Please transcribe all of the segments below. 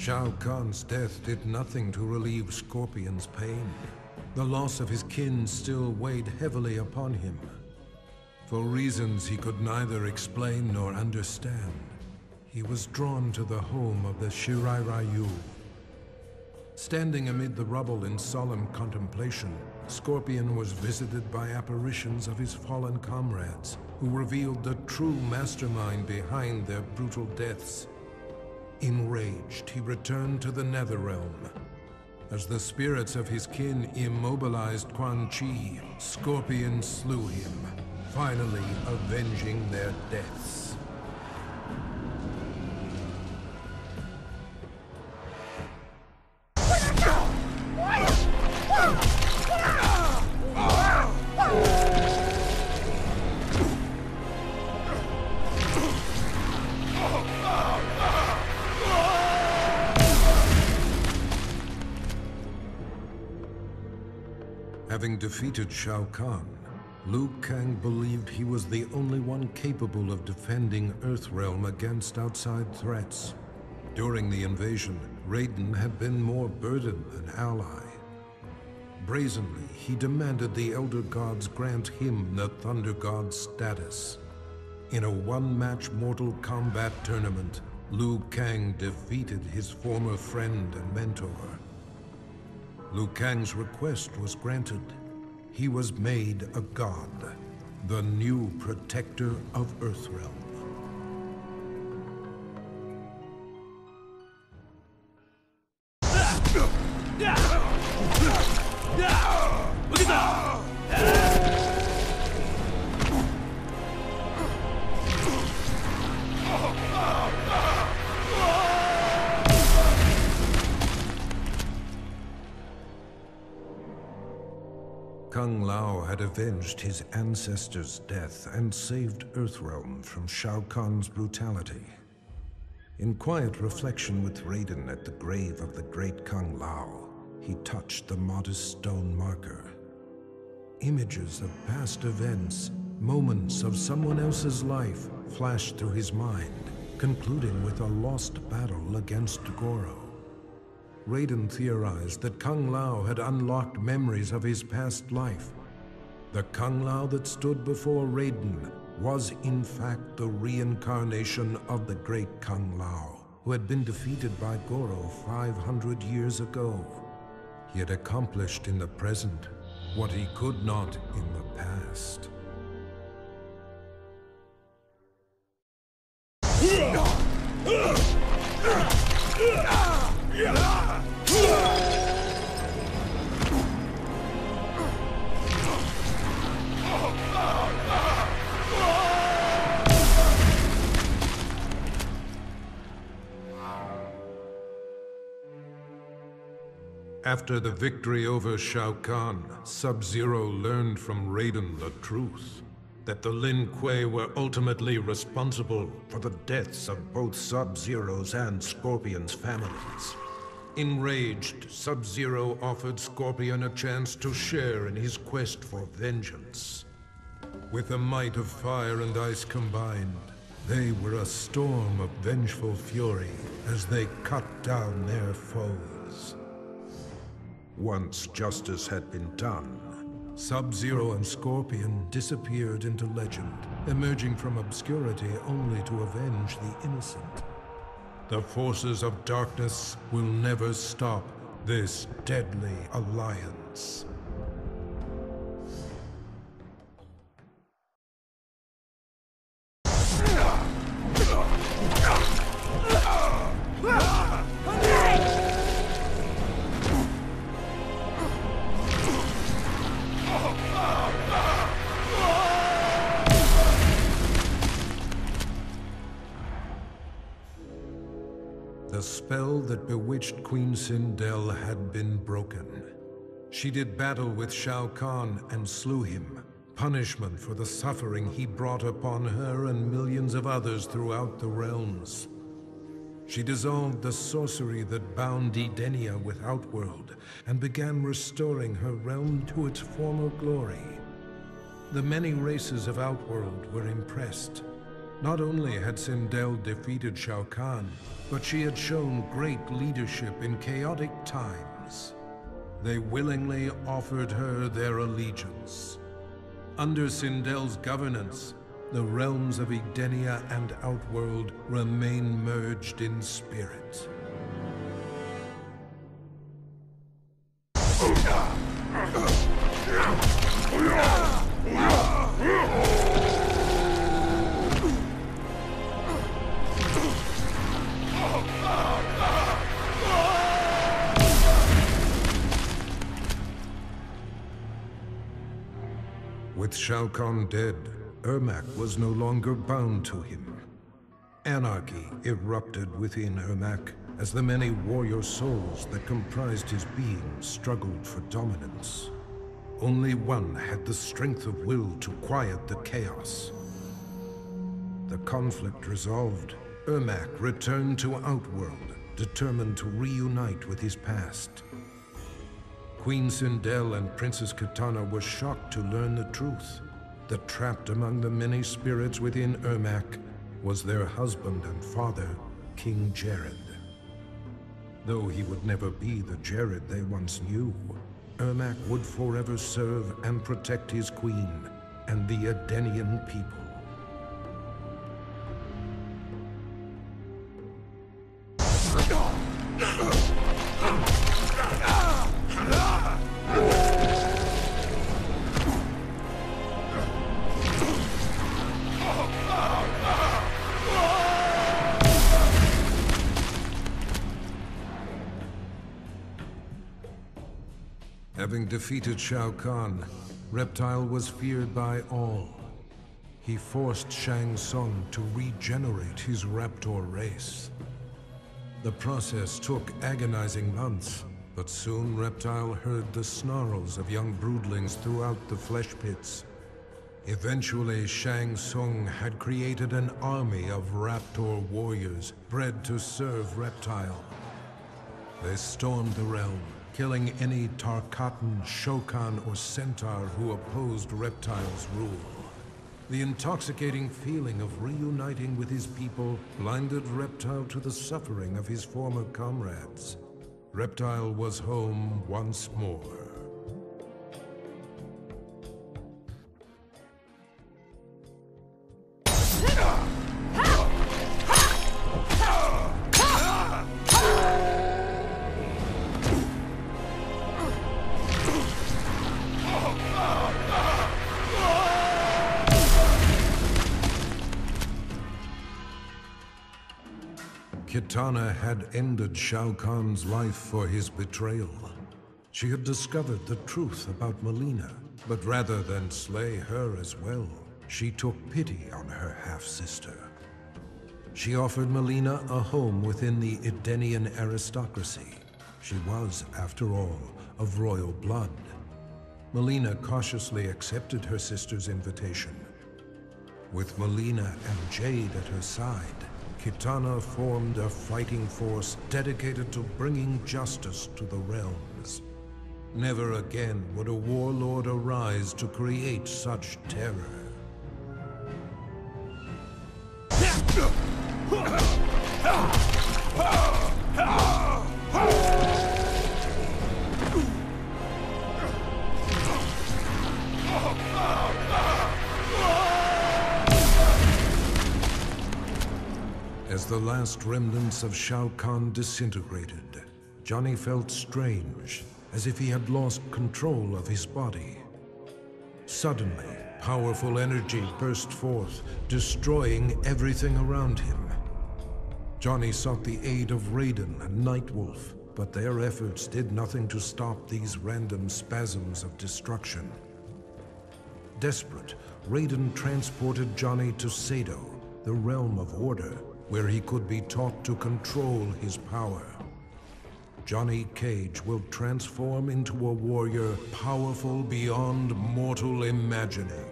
Shao Kahn's death did nothing to relieve Scorpion's pain. The loss of his kin still weighed heavily upon him. For reasons he could neither explain nor understand, he was drawn to the home of the Shirai Ryu. Standing amid the rubble in solemn contemplation, Scorpion was visited by apparitions of his fallen comrades, who revealed the true mastermind behind their brutal deaths. Enraged, he returned to the Netherrealm. As the spirits of his kin immobilized Quan Chi, Scorpion slew him, finally avenging their deaths. Having defeated Shao Kahn, Liu Kang believed he was the only one capable of defending Earthrealm against outside threats. During the invasion, Raiden had been more burden than ally. Brazenly, he demanded the Elder Gods grant him the Thunder God status. In a one-match Mortal Kombat tournament, Liu Kang defeated his former friend and mentor. Liu Kang's request was granted. He was made a god, the new protector of Earthrealm. Kung Lao had avenged his ancestor's death and saved Earthrealm from Shao Kahn's brutality. In quiet reflection with Raiden at the grave of the great Kung Lao, he touched the modest stone marker. Images of past events, moments of someone else's life, flashed through his mind, concluding with a lost battle against Goro. Raiden theorized that Kung Lao had unlocked memories of his past life. The Kung Lao that stood before Raiden was in fact the reincarnation of the great Kung Lao, who had been defeated by Goro 500 years ago. He had accomplished in the present what he could not in the past. After the victory over Shao Kahn, Sub-Zero learned from Raiden the truth, that the Lin Kuei were ultimately responsible for the deaths of both Sub-Zero's and Scorpion's families. Enraged, Sub-Zero offered Scorpion a chance to share in his quest for vengeance. With the might of fire and ice combined, they were a storm of vengeful fury as they cut down their foes. Once justice had been done, Sub-Zero and Scorpion disappeared into legend, emerging from obscurity only to avenge the innocent. The forces of darkness will never stop this deadly alliance. The spell that bewitched Queen Sindel had been broken. She did battle with Shao Kahn and slew him, punishment for the suffering he brought upon her and millions of others throughout the realms. She dissolved the sorcery that bound Edenia with Outworld and began restoring her realm to its former glory. The many races of Outworld were impressed. Not only had Sindel defeated Shao Kahn, but she had shown great leadership in chaotic times. They willingly offered her their allegiance. Under Sindel's governance, the realms of Edenia and Outworld remain merged in spirit. With Shao Kahn dead, Ermac was no longer bound to him. Anarchy erupted within Ermac as the many warrior souls that comprised his being struggled for dominance. Only one had the strength of will to quiet the chaos. The conflict resolved, Ermac returned to Outworld, determined to reunite with his past. Queen Sindel and Princess Kitana were shocked to learn the truth, that trapped among the many spirits within Ermac was their husband and father, King Jared. Though he would never be the Jared they once knew, Ermac would forever serve and protect his queen and the Edenian people. Having defeated Shao Kahn, Reptile was feared by all. He forced Shang Tsung to regenerate his raptor race. The process took agonizing months, but soon Reptile heard the snarls of young broodlings throughout the flesh pits. Eventually, Shang Tsung had created an army of raptor warriors bred to serve Reptile. They stormed the realm, killing any Tarkatan, Shokan, or Centaur who opposed Reptile's rule. The intoxicating feeling of reuniting with his people blinded Reptile to the suffering of his former comrades. Reptile was home once more. Kitana had ended Shao Kahn's life for his betrayal. She had discovered the truth about Mileena, but rather than slay her as well, she took pity on her half-sister. She offered Mileena a home within the Edenian aristocracy. She was, after all, of royal blood. Mileena cautiously accepted her sister's invitation. With Mileena and Jade at her side, Kitana formed a fighting force dedicated to bringing justice to the realms. Never again would a warlord arise to create such terror. As the last remnants of Shao Kahn disintegrated, Johnny felt strange, as if he had lost control of his body. Suddenly, powerful energy burst forth, destroying everything around him. Johnny sought the aid of Raiden and Nightwolf, but their efforts did nothing to stop these random spasms of destruction. Desperate, Raiden transported Johnny to Sado, the realm of order, where he could be taught to control his power. Johnny Cage will transform into a warrior powerful beyond mortal imagining.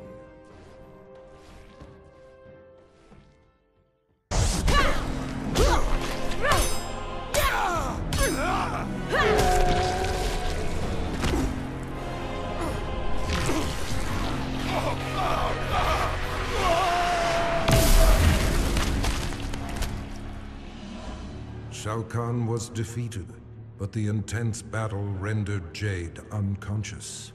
Shao Kahn was defeated, but the intense battle rendered Jade unconscious.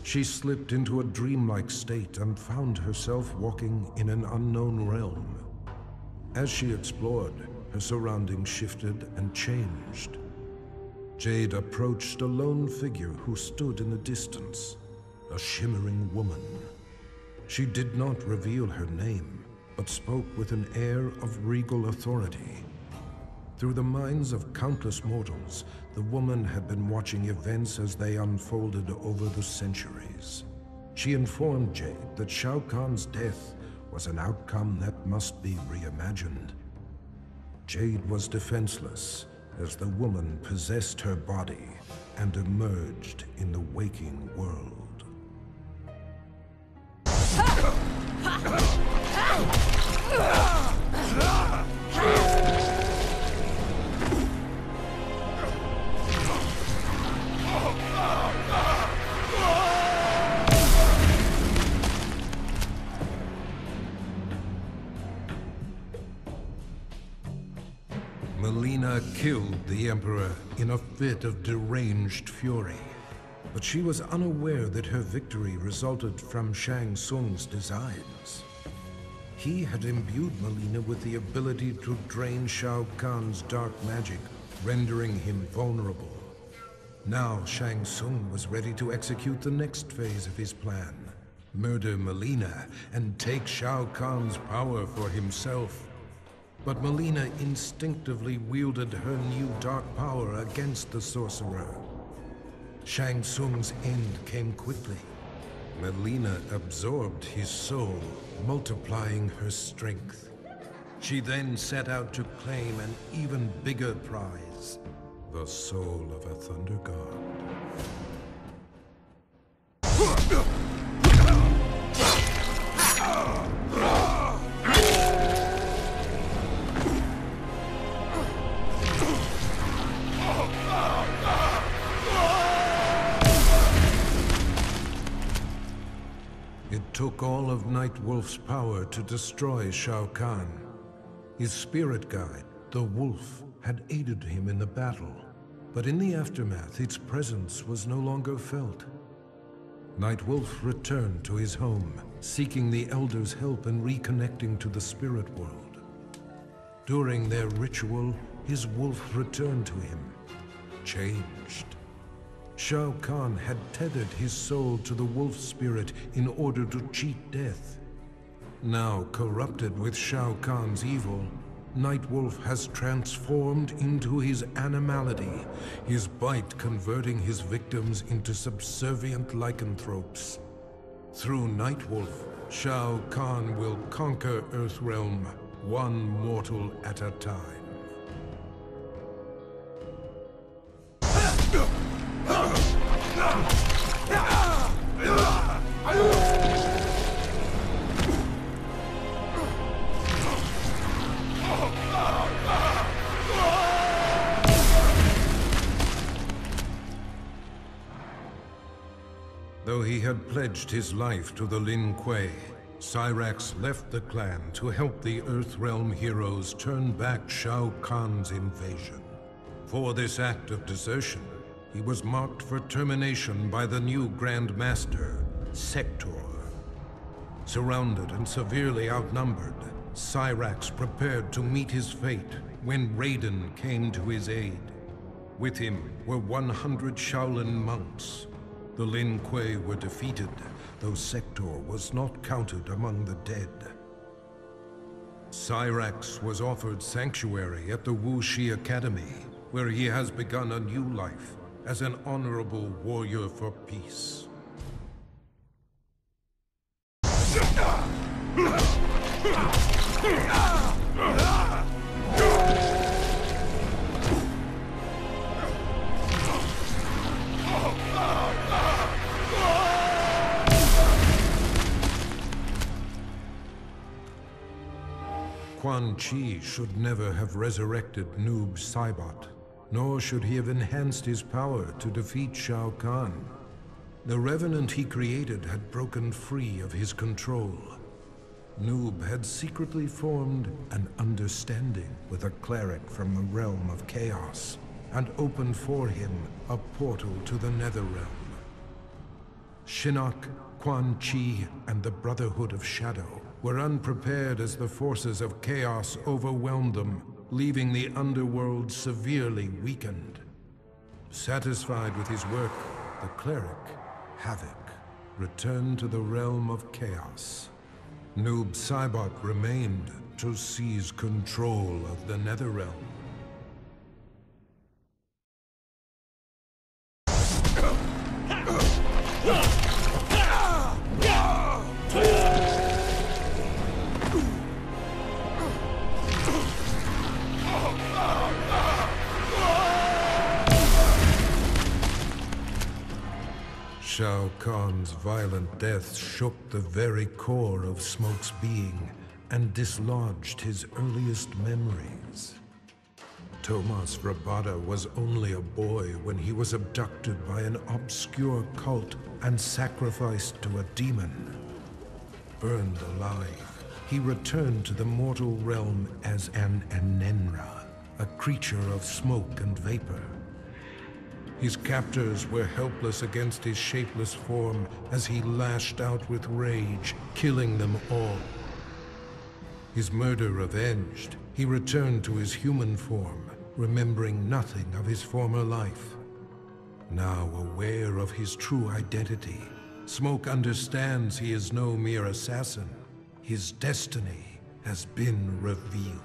She slipped into a dreamlike state and found herself walking in an unknown realm. As she explored, her surroundings shifted and changed. Jade approached a lone figure who stood in the distance, a shimmering woman. She did not reveal her name, but spoke with an air of regal authority. Through the minds of countless mortals, the woman had been watching events as they unfolded over the centuries. She informed Jade that Shao Kahn's death was an outcome that must be reimagined. Jade was defenseless as the woman possessed her body and emerged in the waking world. Mileena killed the Emperor in a fit of deranged fury. But she was unaware that her victory resulted from Shang Tsung's designs. He had imbued Mileena with the ability to drain Shao Kahn's dark magic, rendering him vulnerable. Now Shang Tsung was ready to execute the next phase of his plan: murder Mileena and take Shao Kahn's power for himself. But Mileena instinctively wielded her new dark power against the sorcerer. Shang Tsung's end came quickly. Mileena absorbed his soul, multiplying her strength. She then set out to claim an even bigger prize, the soul of a Thunder God. It took all of Nightwolf's power to destroy Shao Kahn. His spirit guide, the Wolf, had aided him in the battle, but in the aftermath, its presence was no longer felt. Nightwolf returned to his home, seeking the Elder's help in reconnecting to the spirit world. During their ritual, his wolf returned to him, changed. Shao Kahn had tethered his soul to the wolf spirit in order to cheat death. Now corrupted with Shao Kahn's evil, Nightwolf has transformed into his animality, his bite converting his victims into subservient lycanthropes. Through Nightwolf, Shao Kahn will conquer Earthrealm, one mortal at a time. Though he had pledged his life to the Lin Kuei, Cyrax left the clan to help the Earthrealm heroes turn back Shao Kahn's invasion. For this act of desertion, he was marked for termination by the new Grand Master, Sector. Surrounded and severely outnumbered, Cyrax prepared to meet his fate when Raiden came to his aid. With him were 100 Shaolin monks. The Lin Kuei were defeated, though Sector was not counted among the dead. Cyrax was offered sanctuary at the Wu Shi Academy, where he has begun a new life as an honorable warrior for peace. Quan Chi should never have resurrected Noob Saibot, nor should he have enhanced his power to defeat Shao Kahn. The Revenant he created had broken free of his control. Noob had secretly formed an understanding with a cleric from the realm of chaos and opened for him a portal to the Netherrealm. Shinnok, Quan Chi, and the Brotherhood of Shadow were unprepared as the forces of chaos overwhelmed them, leaving the underworld severely weakened. Satisfied with his work, the cleric, Havoc, returned to the realm of chaos. Noob Saibot remained to seize control of the Netherrealm. Shao Kahn's violent death shook the very core of Smoke's being and dislodged his earliest memories. Tomas Rabada was only a boy when he was abducted by an obscure cult and sacrificed to a demon. Burned alive, he returned to the mortal realm as an Anenra, a creature of smoke and vapor. His captors were helpless against his shapeless form as he lashed out with rage, killing them all. His murder avenged, he returned to his human form, remembering nothing of his former life. Now aware of his true identity, Smoke understands he is no mere assassin. His destiny has been revealed.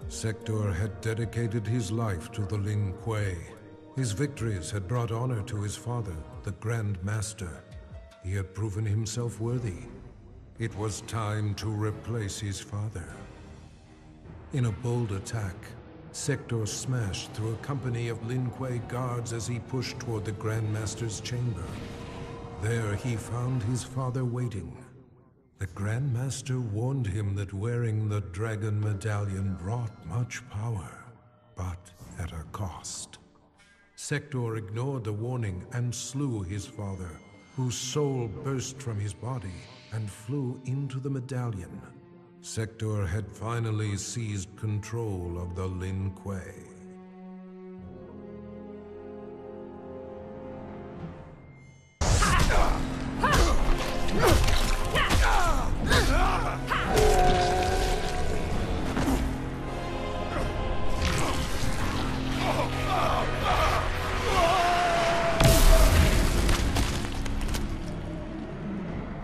Sector had dedicated his life to the Lin Kuei. His victories had brought honor to his father, the Grand Master. He had proven himself worthy. It was time to replace his father. In a bold attack, Sector smashed through a company of Lin Kuei guards as he pushed toward the Grand Master's chamber. There he found his father waiting. The Grand Master warned him that wearing the Dragon Medallion brought much power, but at a cost. Sector ignored the warning and slew his father, whose soul burst from his body and flew into the medallion. Sector had finally seized control of the Lin Kuei.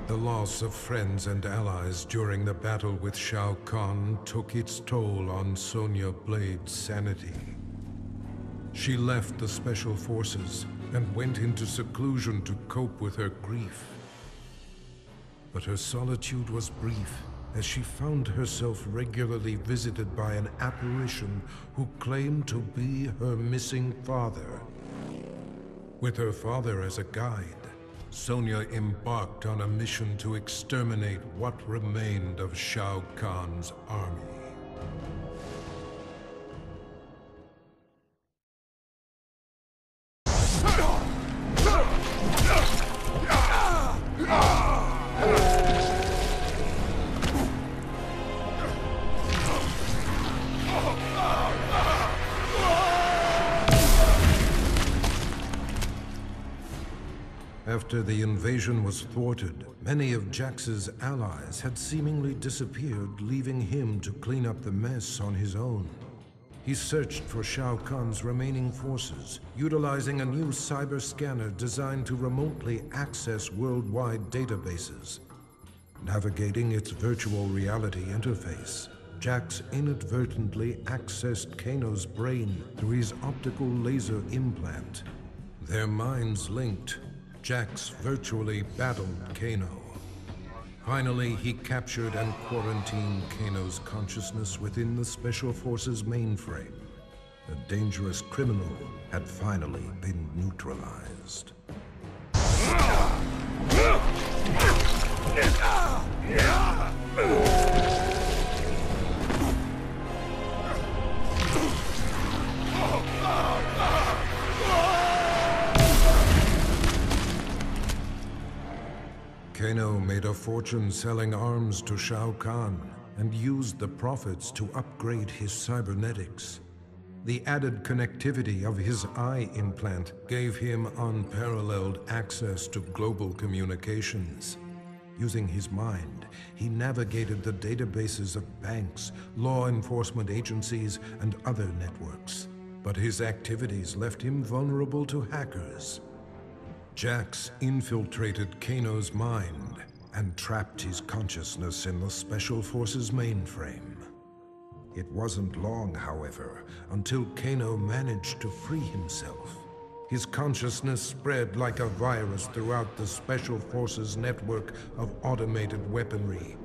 The loss of friends and allies during the battle with Shao Kahn took its toll on Sonya Blade's sanity. She left the Special Forces and went into seclusion to cope with her grief. But her solitude was brief, as she found herself regularly visited by an apparition who claimed to be her missing father. With her father as a guide, Sonya embarked on a mission to exterminate what remained of Shao Kahn's army. After the invasion was thwarted, many of Jax's allies had seemingly disappeared, leaving him to clean up the mess on his own. He searched for Shao Kahn's remaining forces, utilizing a new cyber scanner designed to remotely access worldwide databases. Navigating its virtual reality interface, Jax inadvertently accessed Kano's brain through his optical laser implant. Their minds linked, Jax virtually battled Kano. Finally, he captured and quarantined Kano's consciousness within the Special Forces mainframe. A dangerous criminal had finally been neutralized. Kano made a fortune selling arms to Shao Kahn and used the profits to upgrade his cybernetics. The added connectivity of his eye implant gave him unparalleled access to global communications. Using his mind, he navigated the databases of banks, law enforcement agencies, and other networks. But his activities left him vulnerable to hackers. Jax infiltrated Kano's mind and trapped his consciousness in the Special Forces mainframe. It wasn't long, however, until Kano managed to free himself. His consciousness spread like a virus throughout the Special Forces network of automated weaponry.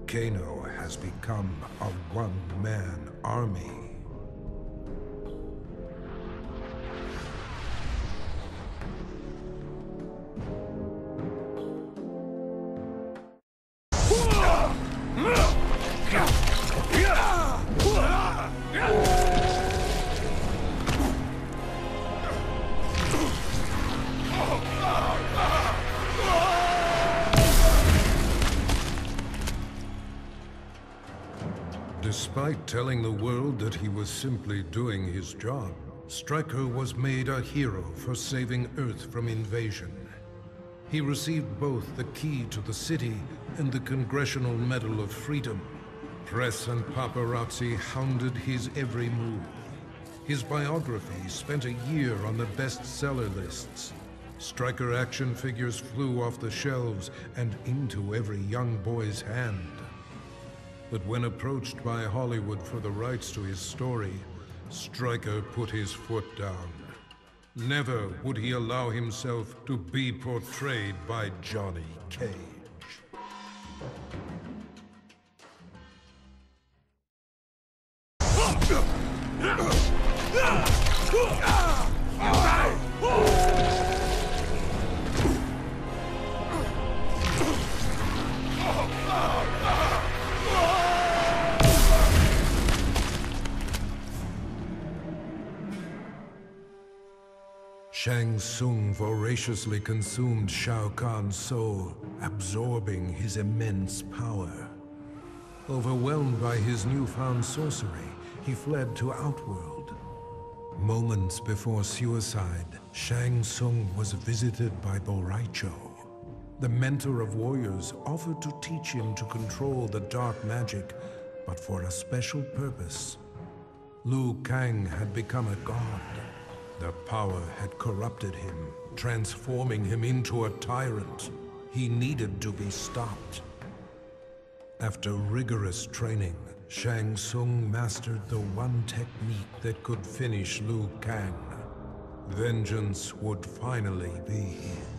Kano has become a one-man army. Despite telling the world that he was simply doing his job, Stryker was made a hero for saving Earth from invasion. He received both the key to the city and the Congressional Medal of Freedom. Press and paparazzi hounded his every move. His biography spent a year on the bestseller lists. Stryker action figures flew off the shelves and into every young boy's hand. But when approached by Hollywood for the rights to his story, Stryker put his foot down. Never would he allow himself to be portrayed by Johnny Cage. Shang Tsung voraciously consumed Shao Kahn's soul, absorbing his immense power. Overwhelmed by his newfound sorcery, he fled to Outworld. Moments before suicide, Shang Tsung was visited by Boraicho. The mentor of warriors offered to teach him to control the dark magic, but for a special purpose. Liu Kang had become a god. The power had corrupted him, transforming him into a tyrant. He needed to be stopped. After rigorous training, Shang Tsung mastered the one technique that could finish Liu Kang. Vengeance would finally be his.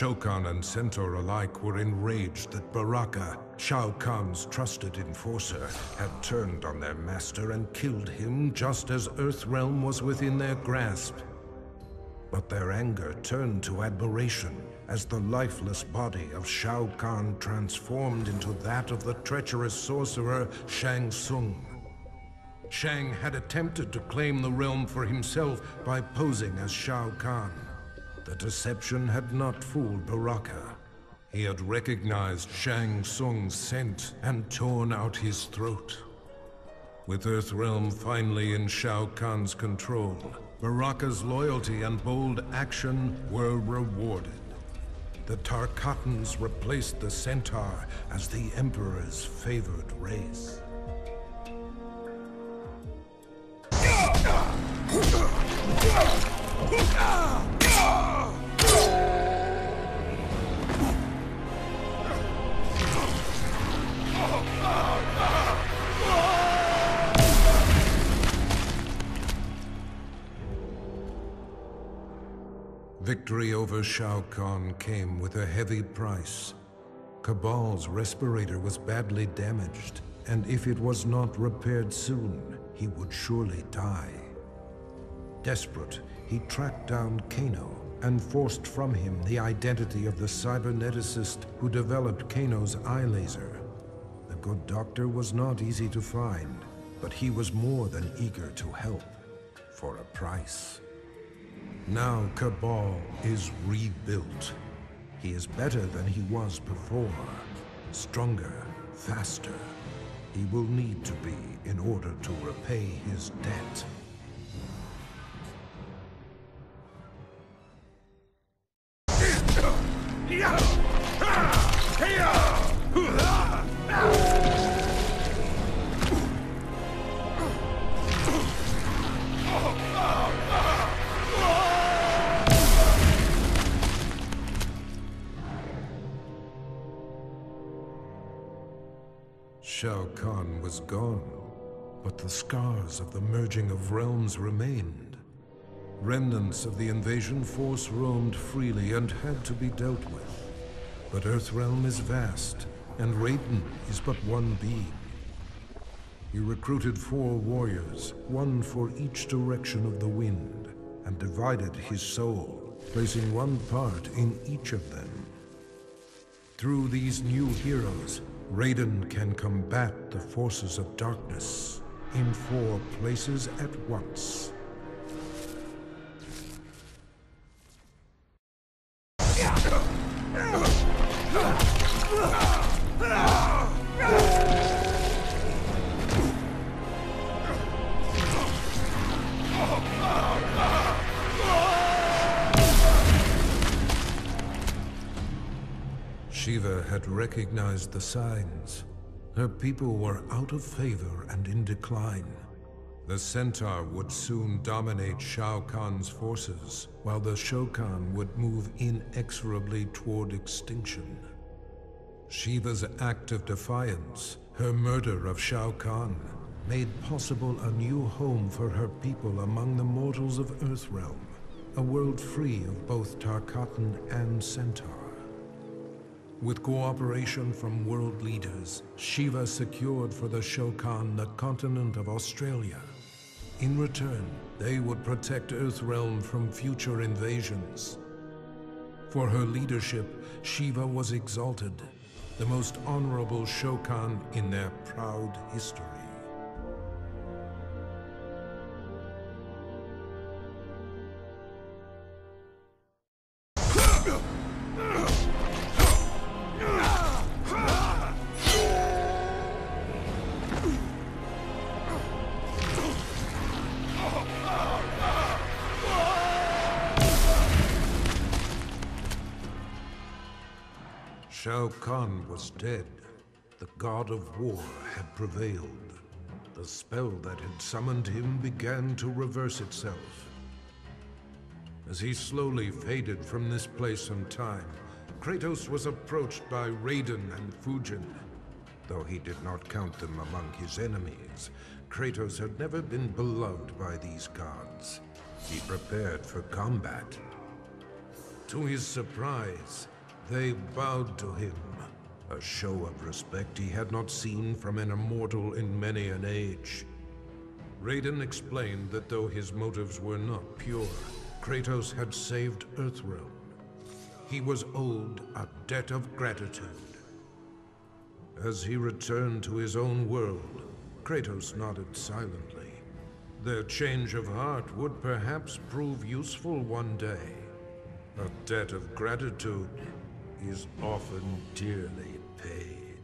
Shokan and Centaur alike were enraged that Baraka, Shao Kahn's trusted enforcer, had turned on their master and killed him just as Earthrealm was within their grasp. But their anger turned to admiration as the lifeless body of Shao Kahn transformed into that of the treacherous sorcerer Shang Tsung. Shang had attempted to claim the realm for himself by posing as Shao Kahn. The deception had not fooled Baraka. He had recognized Shang Tsung's scent and torn out his throat. With Earthrealm finally in Shao Kahn's control, Baraka's loyalty and bold action were rewarded. The Tarkatans replaced the Centaur as the Emperor's favored race. Victory over Shao Kahn came with a heavy price. Cabal's respirator was badly damaged, and if it was not repaired soon, he would surely die. Desperate, he tracked down Kano and forced from him the identity of the cyberneticist who developed Kano's eye laser. The good doctor was not easy to find, but he was more than eager to help, for a price. Now Cabal is rebuilt. He is better than he was before, stronger, faster. He will need to be in order to repay his debt. Shao Kahn was gone, but the scars of the merging of realms remained. Remnants of the invasion force roamed freely and had to be dealt with. But Earthrealm is vast, and Raiden is but one being. He recruited 4 warriors, one for each direction of the wind, and divided his soul, placing one part in each of them. Through these new heroes, Raiden can combat the forces of darkness in 4 places at once. Shiva had recognized the signs. Her people were out of favor and in decline. The Centaur would soon dominate Shao Kahn's forces, while the Shokan would move inexorably toward extinction. Shiva's act of defiance, her murder of Shao Kahn, made possible a new home for her people among the mortals of Earthrealm, a world free of both Tarkatan and Centaur. With cooperation from world leaders, Shiva secured for the Shokan the continent of Australia. In return, they would protect Earthrealm from future invasions. For her leadership, Shiva was exalted, the most honorable Shokan in their proud history. Shao Kahn was dead. The god of war had prevailed. The spell that had summoned him began to reverse itself. As he slowly faded from this place and time, Kratos was approached by Raiden and Fujin. Though he did not count them among his enemies, Kratos had never been beloved by these gods. He prepared for combat. To his surprise, they bowed to him, a show of respect he had not seen from an immortal in many an age. Raiden explained that though his motives were not pure, Kratos had saved Earthrealm. He was owed a debt of gratitude. As he returned to his own world, Kratos nodded silently. Their change of heart would perhaps prove useful one day. A debt of gratitude is often dearly paid.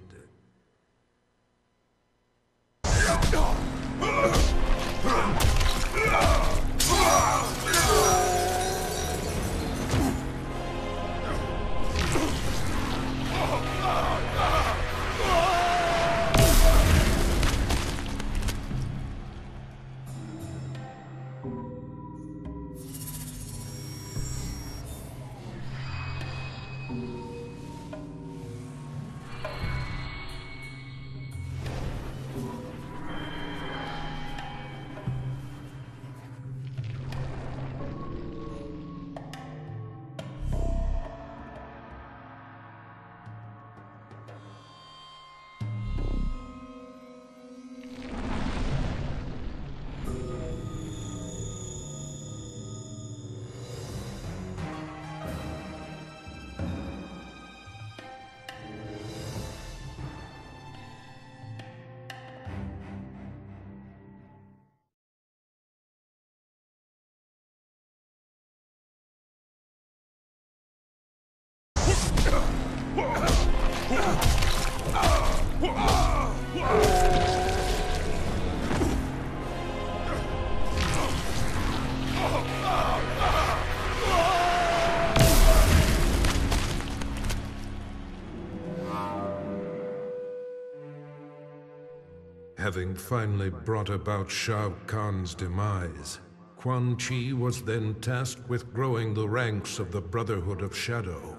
Having finally brought about Shao Kahn's demise, Quan Chi was then tasked with growing the ranks of the Brotherhood of Shadow.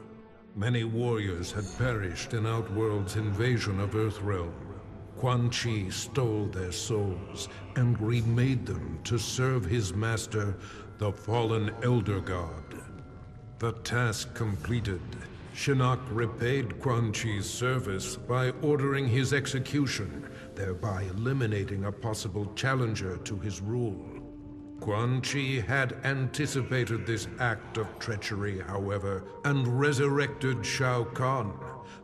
Many warriors had perished in Outworld's invasion of Earthrealm. Quan Chi stole their souls and remade them to serve his master, the fallen Elder God. The task completed, Shinnok repaid Quan Chi's service by ordering his execution, thereby eliminating a possible challenger to his rule. Quan Chi had anticipated this act of treachery, however, and resurrected Shao Kahn,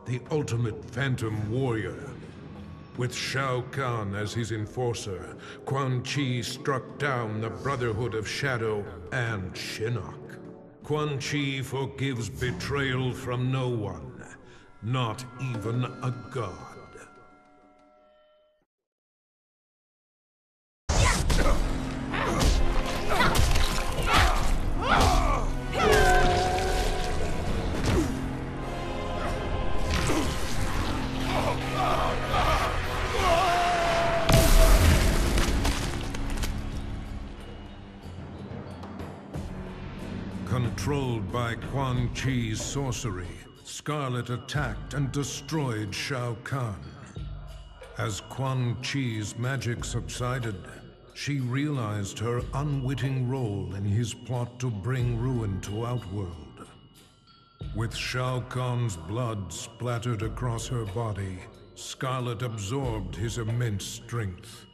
the ultimate phantom warrior. With Shao Kahn as his enforcer, Quan Chi struck down the Brotherhood of Shadow and Shinnok. Quan Chi forgives betrayal from no one, not even a god. Controlled by Quan Chi's sorcery, Scarlet attacked and destroyed Shao Kahn. As Quan Chi's magic subsided, she realized her unwitting role in his plot to bring ruin to Outworld. With Shao Kahn's blood splattered across her body, Scarlet absorbed his immense strength.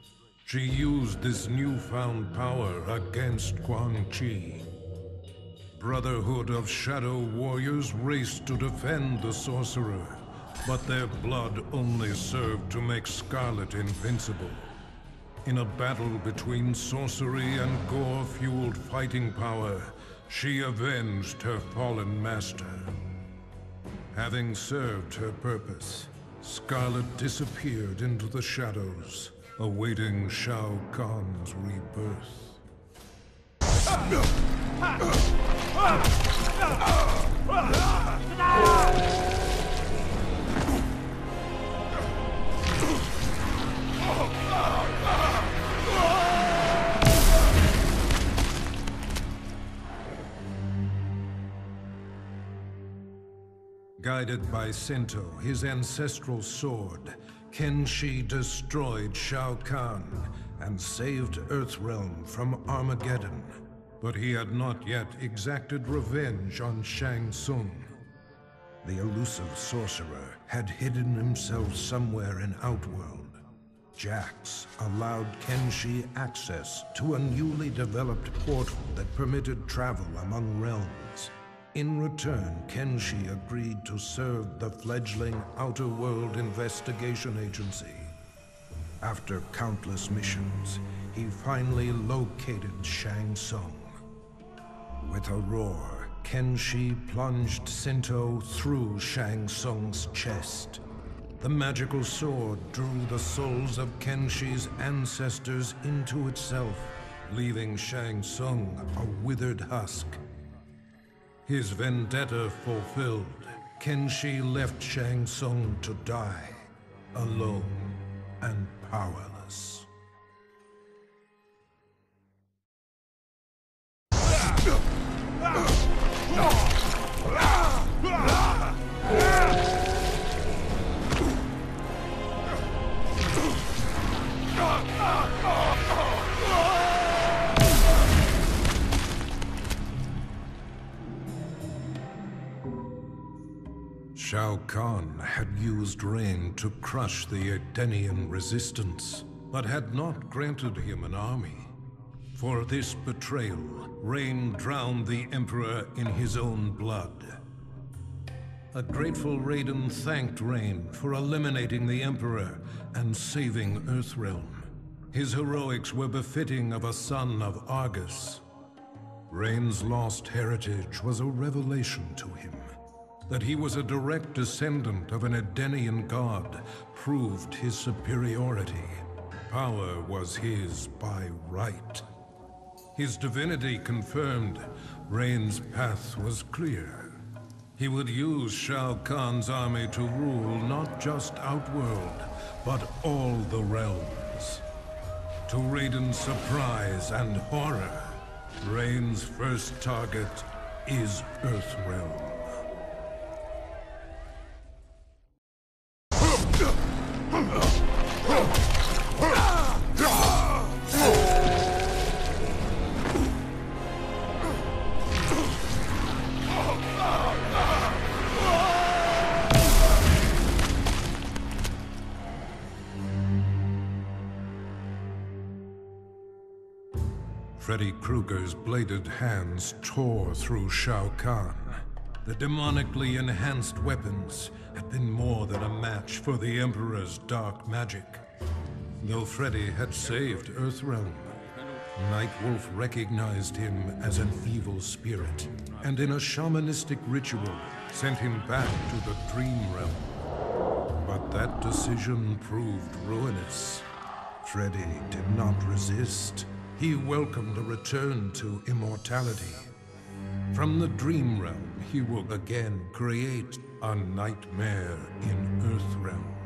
She used this newfound power against Quan Chi. Brotherhood of Shadow warriors raced to defend the sorcerer, but their blood only served to make Scarlet invincible. In a battle between sorcery and gore-fueled fighting power, she avenged her fallen master. Having served her purpose, Scarlet disappeared into the shadows, awaiting Shao Kahn's rebirth. Guided by Sento, his ancestral sword, Kenshi destroyed Shao Kahn and saved Earthrealm from Armageddon. But he had not yet exacted revenge on Shang Tsung. The elusive sorcerer had hidden himself somewhere in Outworld. Jax allowed Kenshi access to a newly developed portal that permitted travel among realms. In return, Kenshi agreed to serve the fledgling Outer World Investigation Agency. After countless missions, he finally located Shang Tsung. With a roar, Kenshi plunged Sento through Shang Tsung's chest. The magical sword drew the souls of Kenshi's ancestors into itself, leaving Shang Tsung a withered husk. His vendetta fulfilled, Kenshi left Shang Tsung to die, alone and powerless. Shao Kahn had used Rain to crush the Edenian resistance, but had not granted him an army. For this betrayal, Rain drowned the Emperor in his own blood. A grateful Raiden thanked Rain for eliminating the Emperor and saving Earthrealm. His heroics were befitting of a son of Argus. Rain's lost heritage was a revelation to him. That he was a direct descendant of an Edenian god proved his superiority. Power was his by right. His divinity confirmed, Rain's path was clear. He would use Shao Kahn's army to rule not just Outworld, but all the realms. To Raiden's surprise and horror, Rain's first target is Earthrealm. Freddy Krueger's bladed hands tore through Shao Kahn. The demonically enhanced weapons had been more than a match for the Emperor's dark magic. Though Freddy had saved Earthrealm, Nightwolf recognized him as an evil spirit, and in a shamanistic ritual, sent him back to the Dream Realm. But that decision proved ruinous. Freddy did not resist. He welcomed a return to immortality. From the Dream Realm, he will again create a nightmare in Earthrealm.